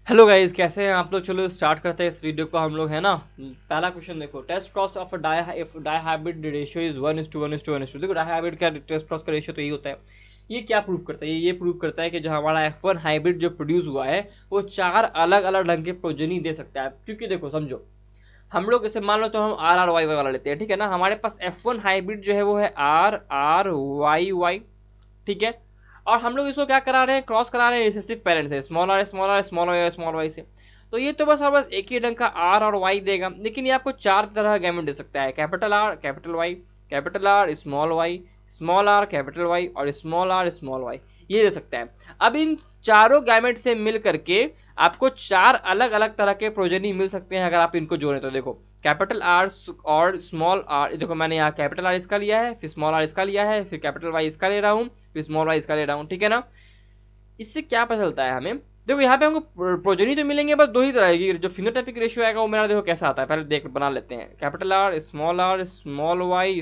Hello guys, कैसे हैं आप लोग। चलो स्टार्ट करते हैं इस वीडियो को हम लोग, है ना। पहला क्वेश्चन देखो, test cross of dihybrid ratio is 1:1:1:2। देखो डाई हाइब्रिड का टेस्ट क्रॉस का रेशियो तो यही होता है। ये क्या प्रूव करता है? ये प्रूव करता है कि जो हमारा F1 हाइब्रिड जो प्रोड्यूस हुआ है वो चार अलग अलग ढंग के प्रोजेनी दे सकता है। क्योंकि देखो समझो, हम लोग इसे मान लो तो हम RRY वाला लेते हैं, ठीक है ना। हमारे पास F1 हाइब्रिड जो है वो है RRYY, ठीक है। और हम लोग इसको क्या करा रहे हैं, क्रॉस करा रहे हैं रिसेसिव पेरेंट से, small R small R small Y small Y से। तो ये तो बस और बस एक ही ढंग का आर और वाई देगा, लेकिन ये आपको चार तरह का गैमेट दे सकता है। Capital R capital Y, capital R small Y, small R capital Y और स्मॉल आर स्मॉल वाई, ये दे सकता है। अब इन चारों गैमेट से मिल करके आपको चार अलग अलग तरह के प्रोजेनी मिल सकते हैं अगर आप इनको जोड़ें तो। देखो कैपिटल आर और स्मॉल आर, देखो मैंने यहाँ कैपिटल आर इसका लिया है, फिर स्मॉल आर इसका लिया है, फिर कैपिटल वाई इसका ले रहा हूँ, फिर स्मॉल वाई इसका ले रहा हूँ, ठीक है ना। इससे क्या पता चलता है हमें, देखो यहाँ पे हमको प्रोजेनी तो मिलेंगे बस दो ही तरह की। जो फिनोटाइपिक रेशियो आएगा वो मेरा देखो कैसा आता है, पहले देख बना लेते हैं। कैपिटल आर स्मॉल वाई,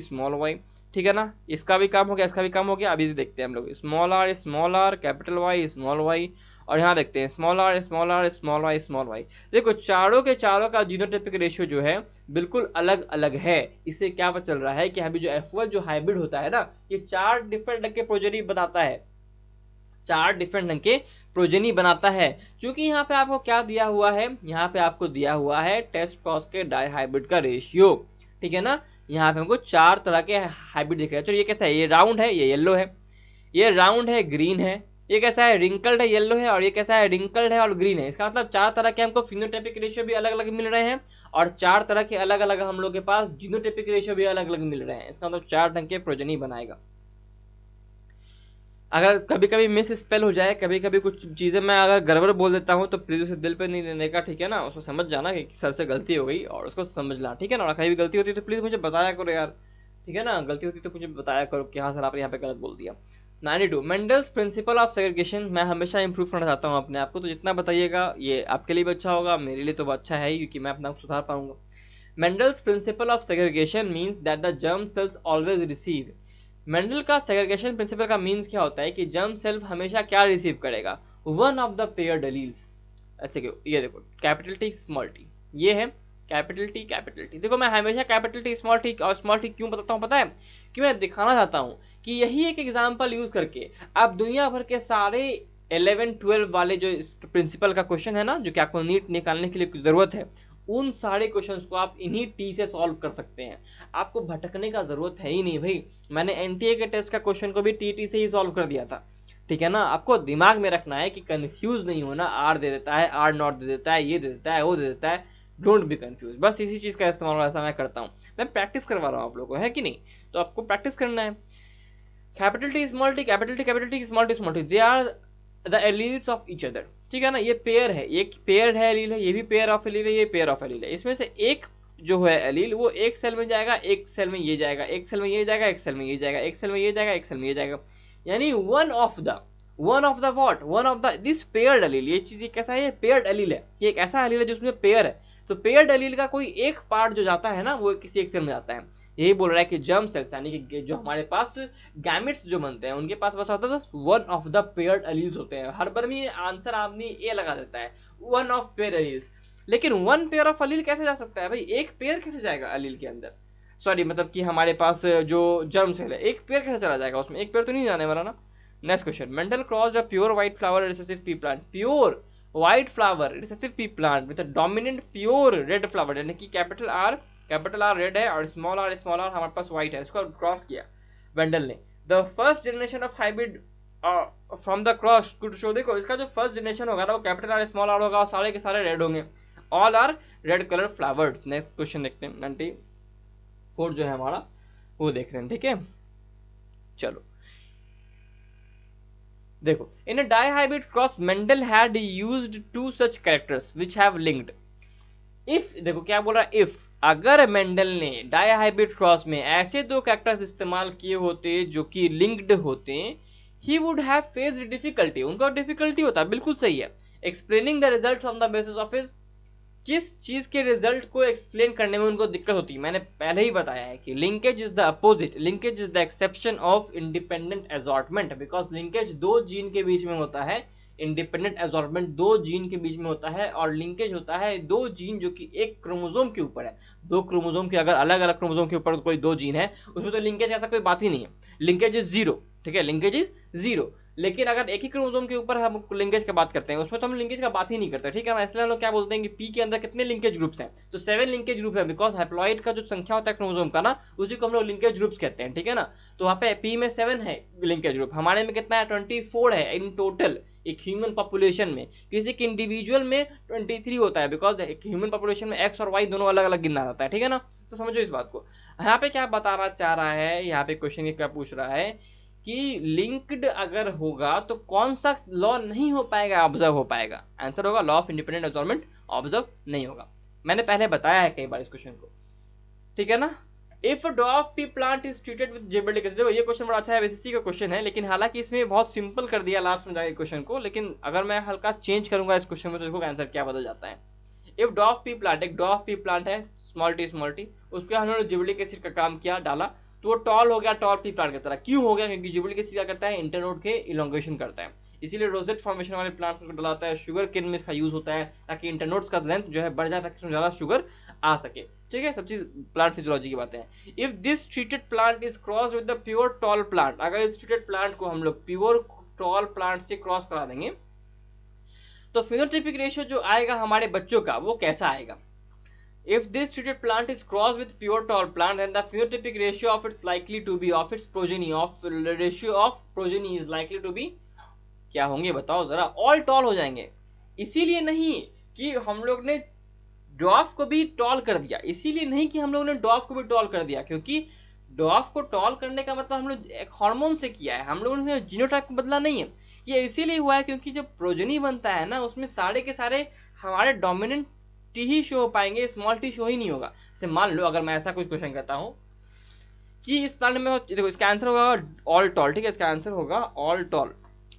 ठीक है ना। इसका भी काम हो गया, इसका भी काम हो गया। अभी देखते हैं हम लोग small R capital Y small Y, और यहाँ देखते हैं स्मॉल वाई। देखो चारों के चारों का जीनोटाइपिक रेशियो जो है बिल्कुल अलग अलग है। इससे क्या पता चल रहा है कि अभी जो F1 जो हाइब्रिड होता है ना, ये चार डिफरेंट ढंग के प्रोजेनी बताता है, चार डिफरेंट ढंग के प्रोजेनी बनाता है। क्योंकि यहाँ पे आपको क्या दिया हुआ है, यहाँ पे आपको दिया हुआ है टेस्ट क्रॉस के डाई हाइब्रिड का रेशियो, ठीक है ना। यहाँ पे हमको चार तरह के हाइब्रिड दिख रहे हैं। चलो ये कैसा है, ये राउंड है, ये येलो है, ये राउंड है ग्रीन है, ये कैसा है रिंकल्ड है येलो है, और ये कैसा है रिंकल्ड है और ग्रीन है। इसका मतलब चार तरह के हमको फिनोटाइपिक रेशियो भी अलग अलग मिल रहे हैं, और चार तरह के अलग अलग हम लोग के पास जीनोटाइपिक रेशियो भी अलग अलग मिल रहे हैं। इसका मतलब चार ढंग के प्रोजेनी बनाएगा। अगर कभी कभी मिस स्पेल हो जाए, कभी कभी कुछ चीज़ें मैं अगर गड़बड़ बोल देता हूँ तो प्लीज़ उसे दिल पे नहीं देने का, ठीक है ना। उसको समझ जाना कि सर से गलती हो गई और उसको समझना, ठीक है ना। और कहीं भी गलती होती है तो प्लीज़ मुझे बताया करो यार, ठीक है ना। गलती होती तो मुझे बताया करो कि हाँ सर आपने यहाँ पे गलत बोल दिया। 92 मेंडल्स प्रिंसिपल ऑफ सेग्रीगेशन। मैं हमेशा इंप्रूव करना चाहता हूँ अपने आप को, तो जितना बताइएगा ये आपके लिए भी अच्छा होगा, मेरे लिए तो अच्छा है ही, क्योंकि मैं अपना सुधार पाऊंगा। Mendel's principle of segregation means that the germ cells always receive. Mendel का सेग्रीगेशन प्रिंसिपल का मीन्स क्या होता है कि जर्म सेल हमेशा क्या रिसीव करेगा, one of the pair alleles. ऐसे क्यों, ये देखो कैपिटल टी स्मॉल टी, ये है कैपिटल टी। देखो मैं हमेशा कैपिटल टी स्मॉल टी और स्मॉल टी क्यों बताता हूँ पता है, कि मैं दिखाना चाहता हूँ कि यही एक एग्जाम्पल यूज करके आप दुनिया भर के सारे 11-12 वाले जो प्रिंसिपल का क्वेश्चन है ना, जो कि आपको नीट निकालने के लिए जरूरत है, उन सारे क्वेश्चंस को आप इन्हीं टी से सॉल्व कर सकते हैं। आपको भटकने का जरूरत है ही नहीं भाई। मैंने एनटीए के टेस्ट का क्वेश्चन को भी टी से ही सॉल्व कर दिया था, ठीक है ना। आपको दिमाग में रखना है कि कंफ्यूज नहीं होना, आर दे देता है, आर नॉट दे देता है, ये दे देता है, वो दे देता है, डोंट बी कंफ्यूज। बस इसी चीज का इस्तेमाल ऐसा मैं करता हूँ, मैं प्रैक्टिस करवा रहा हूँ आप लोगों को, है कि नहीं। तो आपको प्रैक्टिस करना है। Capital T small T capital T small T, they are the alleles of each other, ठीक है ना। ये पेयर है, एक पेयर है एलील है, ये भी पेयर ऑफ एलील है, ये पेयर ऑफ एलील है। इसमें से एक जो है एलील वो एक सेल में जाएगा, एक सेल में ये जाएगा, एक सेल में ये जाएगा, एक सेल में ये जाएगा, एक सेल में ये जाएगा, एक सेल में ये जाएगा। यानी one of the what one of the this paired allele. ये चीज कैसा है, ये पेयर्ड एलील है, ये एक ऐसा एलील है जिसमें पेयर है। तो पेयर्ड एलील का कोई एक पार्ट जो जाता है ना, वो किसी एक सेल में जाता है। यही बोल रहा है कि जर्म सेल्स यानी कि जो हमारे पास गैमेट्स जो बनते हैं उनके पास बस होता है one of the paired alleles होते हैं। हर बार में आंसर आदमी ए लगा देता है, वन ऑफ पेयर एलील्स। लेकिन वन पेयर ऑफ एलील कैसे जा सकता है भाई, एक पेयर कैसे जाएगा एलील के अंदर, सॉरी मतलब कि हमारे पास जो जर्म सेल है एक पेयर कैसे चला जाएगा उसमें, एक पेयर तो नहीं जाने वाला ना। Next question, Mendel crossed a pure white flower recessive P plant. Pure white flower recessive P plant with a dominant pure red flower, यानी कि कैपिटल आर रेड है और स्मॉल आर हमारे पास व्हाइट है। इसको क्रॉस किया वेंडल ने। The first generation of hybrid from the cross to show, देखो इसका जो फर्स्ट जनरेशन होगा ना वो कैपिटल आर स्मॉल आर होगा और सारे के सारे रेड होंगे, all are red colour flowers. Next question देखते हैं, 94 जो है हमारा वो देख रहे हैं, ठीक है। चलो देखो, in a dihybrid cross Mendel had used to such characters which have linked. If, देखो क्या बोल रहा है, इफ अगर मेंडल ने डाई हाइब्रिड क्रॉस में ऐसे दो कैरेक्टर्स इस्तेमाल किए होते जो कि लिंक्ड होते, he would have faced difficulty, उनका डिफिकल्टी होता, बिल्कुल सही है। Explaining the results on the basis of his, किस चीज के रिजल्ट को एक्सप्लेन करने में उनको दिक्कत होती है। मैंने पहले ही बताया है कि linkage is the opposite, linkage is the exception of independent assortment, because linkage दो जीन के बीच में होता है, इंडिपेंडेंट एब्जॉर्बमेंट दो जीन के बीच में होता है, और लिंकेज होता है दो जीन जो कि एक क्रोमोसोम के ऊपर है। दो क्रोमोसोम के अगर अलग अलग क्रोमोसोम के ऊपर कोई दो जीन है, उसमें तो लिंकेज ऐसा कोई बात ही नहीं है, लिंकेज इज जीरो, ठीक है, लिंकेज इज जीरो। लेकिन अगर एक ही क्रोमोसोम के ऊपर हम लिंकेज की बात करते हैं, उसमें तो हम लिंकेज का बात ही नहीं करते, ठीक है ना। इसलिए हम लोग क्या बोलते हैं कि पी के अंदर कितने लिंकेज ग्रुप्स हैं, तो 7 लिंकेज ग्रुप है, बिकॉज हैप्लॉइड का जो संख्या होता है क्रोमोसोम का ना, उसी को हम लोग लिंकेज ग्रुप्स कहते हैं, ठीक है ना। तो वहाँ पे पी में 7 है लिंकेज ग्रुप, हमारे में कितना है 24 है इन टोटल एक ह्यूमन पॉपुलेशन में। किसी के इंडिविजुअल में 23 होता है, बिकॉज एक ह्यूमन पॉपुलेशन में एक्स और वाई दोनों अलग अलग गिनना जाता है, ठीक है ना। तो समझो इस बात को। यहाँ पे क्या बताना चाह रहा है, यहाँ पे क्वेश्चन क्या पूछ रहा है कि लिंक्ड अगर होगा तो कौन सा लॉ नहीं हो पाएगा, ऑब्जर्व हो पाएगा। आंसर होगा लॉ ऑफ इंडिपेंडेंट एब्जॉर्बमेंट ऑब्जर्व नहीं होगा। मैंने पहले बताया है कई बार इस क्वेश्चन को, ठीक है ना। If dwarf P plant is treated with gibberellic acid, देखो ये क्वेश्चन बड़ा अच्छा है, बीसीसी का क्वेश्चन है, लेकिन हालांकि इसमें बहुत सिंपल कर दिया लास्ट में जाके क्वेश्चन को, लेकिन अगर मैं हल्का चेंज करूंगा इस क्वेश्चन में तो देखो आंसर क्या बदल जाता है। इफ ड्वार्फ पी प्लांट, एक ड्वार्फ पी प्लांट है स्मॉल टी, उसके हम लोगों ने जिबरेलिक एसिड का काम किया, डाला, तो वो टॉल हो गया, टॉल पी प्लांट की तरह। क्यों हो गया? क्योंकि जिबरेलिक एसिड क्या करता है, इंटरनोड के इलोंगेशन करता है, इसीलिए रोजेट फॉर्मेशन वाले प्लांट को डलाता है। शुगर केन में इसका यूज होता है ताकि इंटरनोड्स का लेंथ जो है बढ़ जाए, ताकि उसमें ज्यादा शुगर आ सके, ठीक है। सब चीज प्लांट फिजियोलॉजी की बातें हैं। If this treated plant is cross with the pure tall plant, अगर इस ट्रीटेड प्लांट को हम लोग प्योर टॉल प्लांट से क्रॉस करा देंगे तो फिनोटाइपिक रेशियो जो आएगा हमारे बच्चों का वो कैसा आएगा। If this treated plant is crossed with pure tall plant, then the phenotypic ratio of its likely to be of its progeny of ratio of progeny is likely to be क्या होंगे बताओ जरा, ऑल टॉल हो जाएंगे। इसीलिए नहीं कि हम लोग ने ड्वार्फ को भी टॉल कर दिया, इसीलिए नहीं कि हम लोग ने ड्वार्फ को भी टॉल कर दिया, क्योंकि ड्वार्फ को टॉल करने का मतलब हम लोग एक हार्मोन से किया है, हम लोगों ने जीनोटाइप को बदला नहीं है। ये इसीलिए हुआ है क्योंकि जब प्रोजेनी बनता है ना, उसमें सारे के सारे हमारे डोमिनेंट टी ही शो हो पाएंगे, स्मॉल टी शो ही नहीं होगा। जैसे मान लो अगर मैं ऐसा कुछ क्वेश्चन करता हूं कि इस प्लांट में, देखो इसका आंसर होगा ऑल टॉल, ठीक है, इसका आंसर होगा ऑल टॉल।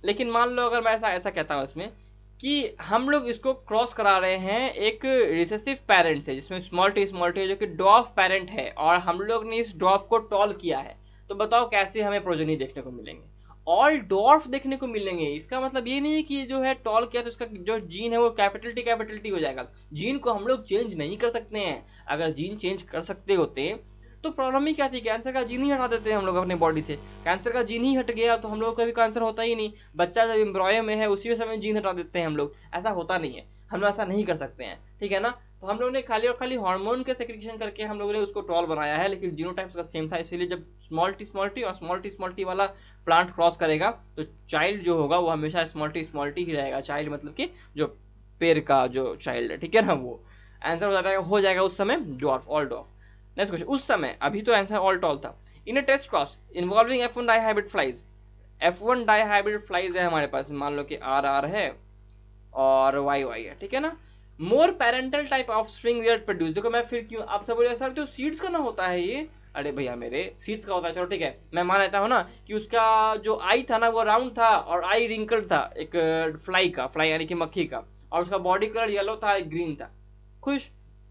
लेकिन मान लो अगर मैं ऐसा कहता हूं इसमें कि हम लोग इसको क्रॉस करा रहे हैं एक रिसेसिव पेरेंट से, जिसमें स्मॉल टी है, जो कि ड्वार्फ पेरेंट है, और हम लोग ने इस ड्वार्फ को टॉल किया है, तो बताओ कैसे हमें प्रोजेनी देखने को मिलेंगे, ऑल डॉर्फ देखने को मिलेंगे। इसका मतलब ये नहीं है कि जो है टॉल किया तो इसका जो जीन है वो कैपिटल टी हो जाएगा। जीन को हम लोग चेंज नहीं कर सकते हैं, अगर जीन चेंज कर सकते होते तो प्रॉब्लम ही क्या थी, कैंसर का जीन ही हटा देते हैं हम लोग अपने बॉडी से। कैंसर का जीन ही हट गया तो हम लोग का भी कैंसर होता ही नहीं। बच्चा जब एम्ब्रॉयो में है उसी समय जीन हटा देते हैं हम लोग, ऐसा होता नहीं है, हम लोग ऐसा नहीं कर सकते हैं, ठीक है ना। तो हम लोग ने खाली और खाली हार्मोन के सेक्रेशन करके हम लोगों ने उसको टॉल बनाया है, लेकिन जीनोटाइप का सेम था। इसीलिए जब स्मॉल टी और स्मॉल टी वाला प्लांट क्रॉस करेगा तो चाइल्ड जो होगा वो हमेशा स्मॉल टी ही रहेगा। चाइल्ड मतलब कि जो पेड़ का जो चाइल्ड है, ठीक है ना, वो आंसर हो जाएगा उस समय dwarf, all dwarf. Next question, उस समय, अभी तो आंसर ऑल टॉल था। In a test cross involving F1 dihybrid flies, F1 dihybrid flies है हमारे पास, मान लो कि RR है और YY है, ठीक है ना। More parental type of string that produce, देखो मैं फिर क्यों, आप सब बोले सर तो सीड्स का ना होता है ये, अरे भैया मेरे सीड्स का होता है, चलो ठीक है, मैं मान लेता हूँ ना कि उसका जो आई था ना वो राउंड था और आई रिंकल्ड था, एक फ्लाई यानी कि मक्खी का, और उसका बॉडी कलर येलो था, एक ग्रीन था। खुश,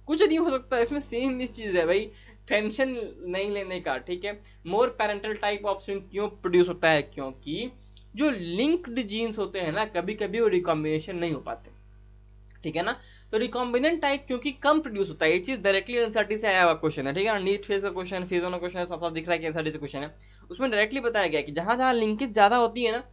कुछ नहीं हो सकता इसमें, सेम ही चीज है भाई, टेंशन नहीं लेने का, ठीक है। मोर पेरेंटल टाइप ऑफ स्ट्रिंग क्यों प्रोड्यूस होता है, क्योंकि जो लिंक्ड जीन्स होते हैं ना कभी कभी वो रिकॉम्बिनेशन नहीं हो पाते, ठीक है ना। तो रिकॉम्बिनेंट टाइप क्योंकि कम प्रोड्यूस होता है, ये चीज डायरेक्टली एनसीईआरटी से आया हुआ क्वेश्चन है, ठीक है ना। नीट फेज का क्वेश्चन, फेज वन का क्वेश्चन है, सब दिख रहा है कि एनसीईआरटी से क्वेश्चन है। उसमें डायरेक्टली बताया गया कि जहां जहां लिंकेज ज्यादा होती है ना,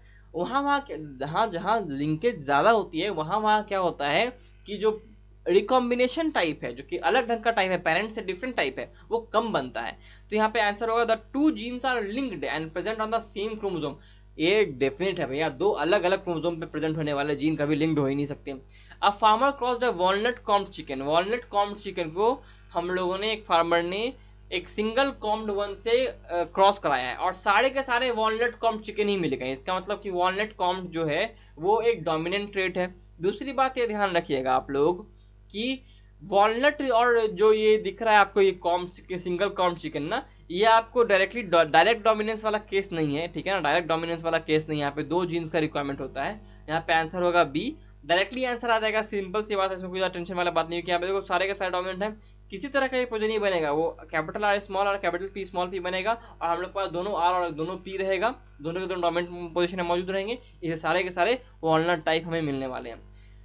जहां जहां लिंकेज ज्यादा होती है वहां क्या होता है कि जो रिकॉम्बिनेशन टाइप है, जो कि अलग ढंग का टाइप है, पेरेंट से डिफरेंट टाइप है, वो कम बनता है। तो यहाँ पे आंसर होगा the two genes are linked and present on the same chromosome. ये डेफिनेट है भैया, दो अलग अलग क्रोमोसोम पे प्रेजेंट होने वाले जीन कभी लिंक्ड हो ही नहीं सकते। A farmer crossed a walnut combed chicken, walnut combed chicken को हम लोगों ने, एक फार्मर ने एक सिंगल कॉम्ड वन से क्रॉस कराया है, और सारे के सारे वॉलनट कॉम्ड चिकन ही मिल गए। इसका मतलब कि वॉलनट कॉम्ड जो है वो एक डोमिनेंट ट्रेट है। दूसरी बात ये ध्यान रखिएगा आप लोग कि वॉलनट और जो ये दिख रहा है आपको, ये सिंगल कॉम्ड चिकन ना, ये आपको डायरेक्ट डोमिनेंस वाला केस नहीं है, ठीक है ना, डायरेक्ट डोमिनेंस वाला केस नहीं है। यहाँ पे दो जीन्स का रिक्वायरमेंट होता है। यहाँ पे आंसर होगा बी, डायरेक्टली आंसर आ जाएगा, सिंपल सी बात है, इसमें कोई टेंशन वाला बात नहीं है। कि यहाँ पे देखो सारे के सारे डोमिनेंट है, किसी तरह का ये प्रोजेनी बनेगा वो कैपिटल आर स्मॉल और कैपिटल पी स्मॉल पी बनेगा, और हम लोग के पास दोनों आर और दोनों पी रहेगा, दोनों के दोनों डोमिनेंट पोजीशन में मौजूद रहेंगे। ये सारे के सारे वॉलनट टाइप हमें मिलने वाले हैं।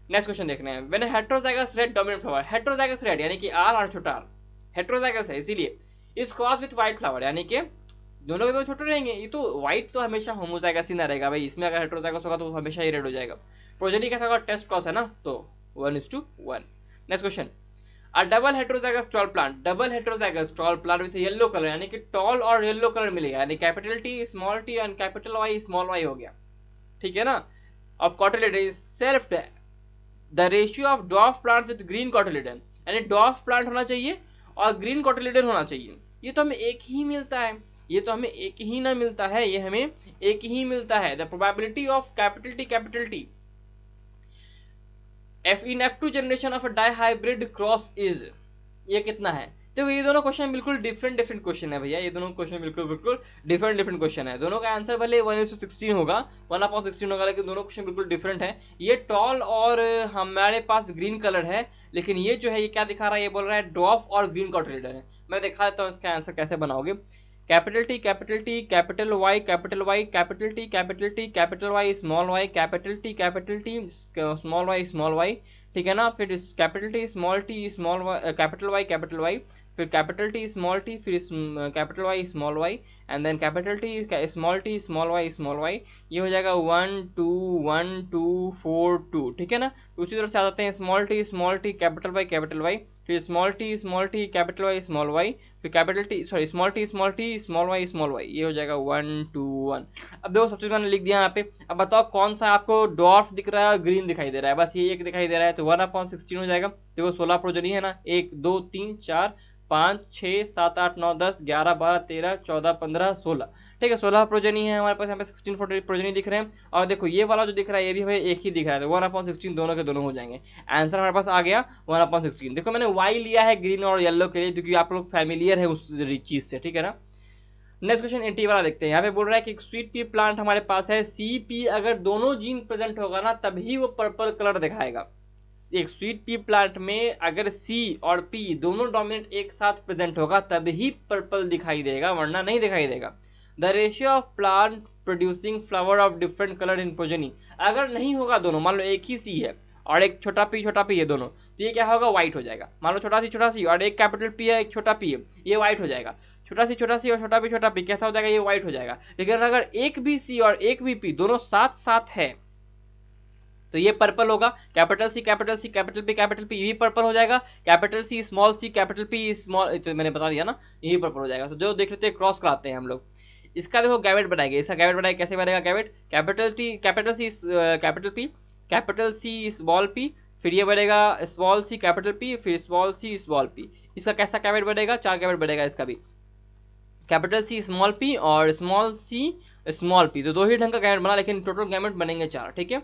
नेक्स्ट क्वेश्चन देखने हैं, when heterozygous red dominant flower, heterozygous red यानी कि आर और छोटा आर हेटेरोजाइगस है इसीलिए, इस क्रॉस विथ व्हाइट फ्लावर यानी कि दोनों के दोनों छोटे रहेंगे। ये तो व्हाइट तो हमेशा होमोजाइगस ही ना रहेगा भाई, इसमें अगर हेटेरोजाइगस होगा तो हमेशा ही रेड हो जाएगा। प्रोजेनी कैसा होगा, टेस्ट क्रॉस है ना, तो 1:1। Next question, a double heterozygous tall plant, double heterozygous tall plant with yellow colour यानी कि टॉल और येलो कलर मिलेगा, यानी capital T small T and capital Y small Y हो गया, ठीक है ना। Of cotyledon is self the ratio of dwarf plants with green cotyledon, यानी डॉफ प्लांट होना चाहिए और ग्रीन कॉटिलिडन होना चाहिए। ये तो हमें एक ही मिलता है, ये तो हमें एक ही ना मिलता है, ये हमें एक ही मिलता है। The probability of capital T F in F2 generation of a dihybrid cross is, ये कितना है। देखो ये दोनों क्वेश्चन बिल्कुल डिफरेंट क्वेश्चन है भैया, ये दोनों क्वेश्चन बिल्कुल डिफरेंट क्वेश्चन है। दोनों का आंसर भले 1:16 होगा, 1/16 होगा, लेकिन दोनों क्वेश्चन बिल्कुल डिफरेंट है। ये टॉल और हमारे पास ग्रीन कलर है, लेकिन ये जो है ये क्या दिखा रहा है, ये बोल रहा है डॉफ और ग्रीन कॉटिलिडन है। मैं दिखा देता हूँ इसका आंसर कैसे बनाओगे। Capital T capital Y capital T capital Y small Y capital T small Y, ठीक है ना। फिर capital T small Y capital Y, फिर कैपिटल टी स्मॉल टी, फिर capital Y small Y, and then capital T small Y, ये हो जाएगा 1 2 1 2 4 2, ठीक है ना। उसी तरह से आ जाते हैं स्मॉल टी कैपिटल वाई, फिर small T capital Y small Y, फिर capital T small T small Y, ये हो जाएगा 1 2 1। अब देखो सबसे मैंने लिख दिया यहाँ पे। अब बताओ कौन सा आपको डॉर्फ दिख रहा है और ग्रीन दिखाई दे रहा है, बस ये एक दिखाई दे रहा है, तो 1/16 हो जाएगा। देखो 16 प्रोजेनी है ना, 1 2 3 4 5 6 7 8 9 10 11 12 13 14 15 16, ठीक है 16 प्रोजेनी है हमारे पास यहाँ पे, 16 प्रोजेनी दिख रहे हैं। और देखो ये वाला जो दिख रहा है ये भी हमें एक ही दिख रहा है, तो 1/16 दोनों के दोनों हो जाएंगे। आंसर हमारे पास आ गया 1/16। देखो मैंने वाई लिया है ग्रीन और येलो के लिए, क्योंकि आप लोग फैमिलियर है उस चीज से, ठीक है ना। नेक्स्ट क्वेश्चन 80 वाला देखते हैं। यहाँ पे बोल रहा है कि स्वीट पी प्लांट हमारे पास है, सी पी अगर दोनों जीन प्रेजेंट होगा ना तभी वो पर्पल कलर दिखाएगा। एक स्वीट पी प्लांट में अगर सी और पी दोनों डोमिनेंट एक साथ प्रेजेंट होगा तभी पर्पल दिखाई देगा, वरना नहीं दिखाई देगा। The ratio of plant producing flower of different colour in progeny, अगर नहीं होगा दोनों, मान लो एक ही सी है और एक छोटा पी है दोनों, तो ये क्या होगा, व्हाइट हो जाएगा। मान लो छोटा सी और एक कैपिटल पी है एक छोटा पी है, ये व्हाइट हो जाएगा। छोटा सी और छोटा पी कैसा हो जाएगा, ये व्हाइट हो जाएगा। लेकिन अगर एक भी सी और एक भी पी दोनों साथ साथ है तो ये पर्पल होगा। कैपिटल सी कैपिटल पी ये भी पर्पल हो जाएगा। Capital C capital P small, तो मैंने बता दिया ना, ये पर्पल हो जाएगा। तो जो देख लेते हैं क्रॉस कराते हैं हम लोग। इसका देखो गैवेट बनाएंगे, इसका गैवेट बनाएंगे, कैसे बनेगा gamete, capital C capital C small P, फिर ये बनेगा स्मॉल सी कैपिटल पी, फिर स्मॉल पी। इसका कैसा गैवेट बनेगा, 4 गैवेट बनेगा इसका भी, कैपिटल सी स्मॉल पी और स्मॉल सी स्मॉल पी, तो 2 ही ढंग का गैमेट बना, लेकिन टोटल गैमेट बनेंगे 4, ठीक है।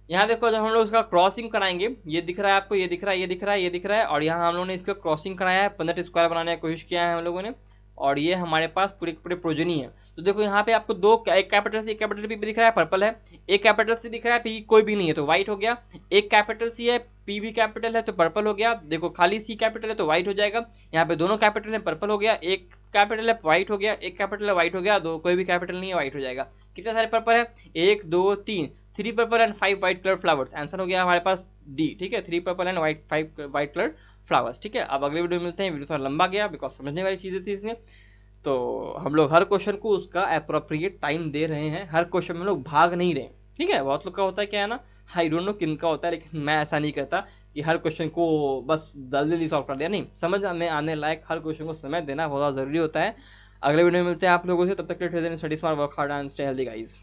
यहाँ देखो जब हम लोग इसका क्रॉसिंग कराएंगे, ये दिख रहा है आपको, ये दिख रहा है, और यहाँ हम लोगों ने इसका क्रॉसिंग कराया है, 15 स्क्वायर बनाने की कोशिश किया है हम लोगों ने, और ये हमारे पास पूरे प्रोजेनी है। तो देखो यहाँ पे आपको एक कैपिटल सी कैपिटल पी भी दिख रहा है, पर्पल है। एक कैपिटल सी दिख रहा है, पी कोई भी नहीं है तो व्हाइट हो गया। एक कैपिटल सी है, पी भी कैपिटल है तो पर्पल हो गया। देखो खाली सी कैपिटल है तो व्हाइट हो जाएगा। यहाँ पे दोनों कैपिटल है, पर्पल हो गया। एक कैपिटल है व्हाइट हो गया, एक कैपिटल है व्हाइट हो गया, दो कोई भी कैपिटल नहीं है व्हाइट हो जाएगा। कितने सारे पर्पल है, 1 2 3, 3 purple and 5 white colour flowers. Answer हो गया हमारे पास डी, ठीक है, 3 purple and 5 white colour flowers, ठीक है। अब अगले वीडियो में मिलते हैं। वीडियो थोड़ा लंबा गया बिकॉज समझने वाली चीजें थी इसमें, तो हम लोग हर क्वेश्चन को उसका अप्रोप्रिएट टाइम दे रहे हैं, हर क्वेश्चन में लोग भाग नहीं रहे, ठीक है। बहुत लोग का होता है क्या है ना, आई डोंट नो किन का होता है, लेकिन मैं ऐसा नहीं करता कि हर क्वेश्चन को बस जल्दी सॉल्व कर दिया, नहीं, समझ में आने लायक हर क्वेश्चन को समय देना बहुत ज़रूरी होता है। अगले वीडियो में मिलते हैं आप लोगों से, तब तक के लिए study smart, work hard and stay healthy guys.